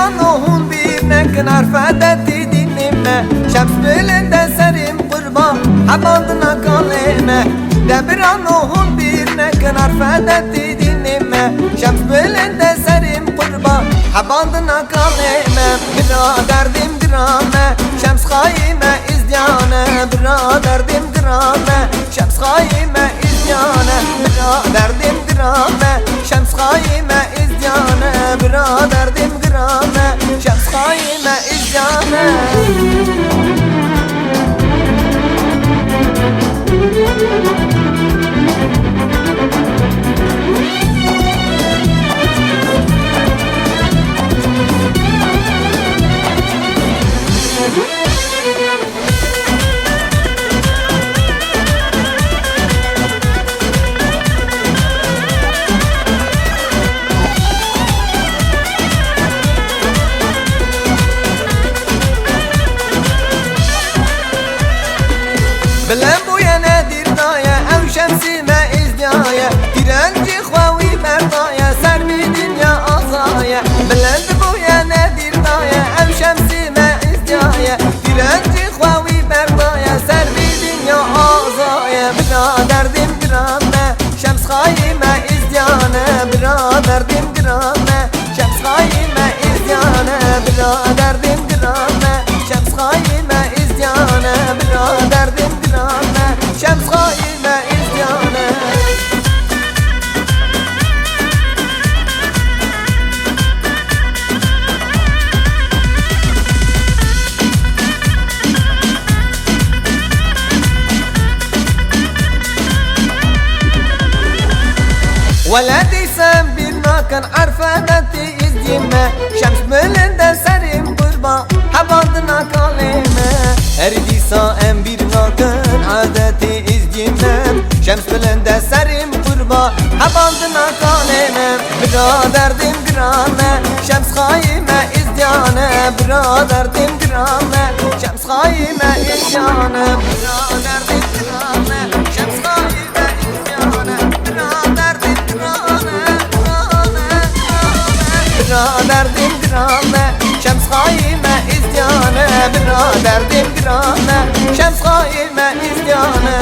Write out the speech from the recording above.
Debiran ohun bir nekin arfedeti dinleme Şems belinde serim kurban habandına kaleme Debiran ohun bir nekin arfedeti dinleme Şems belinde serim kurban habandına kaleme Biraderdim dirame Şems kayime izdiyane Biraderdim dirame Şems kayime izdiyane Biraderdim dirame Şems kayime izdiyane Biraderdim dirame Şems kayime izdiyane Bilem bu ya nedir daya ev şemsime izdiyaya Direnci hvavi merdaya servi dünya azaya Bilem bu ya nedir daya ev şemsime izdiyaya Direnci hvavi merdaya servi dünya azaya Biraderdim dirame şems kayime izdiyane Biraderdim dirame şems kayime izdiyane Biraderdim dirame şems kayime izdiyane Biraderdim Şems kayime izdiyane Velediysem bir nakan arfedeti izdime Şems belinde serim kurban habandına kaleme Erdiysa en bir nakan adeti izdimem Şems belinde serim kurban habandına kaleme Biraderdim dirame Şems kayime izdiyane Biraderdim dirame Şems kayime izdiyane Biraderdim dirame Şems kayime izdiyane Biraderdim Biraderdim dirame Şems kayime izdiyane Biraderdim dirame Şems kayime izdiyane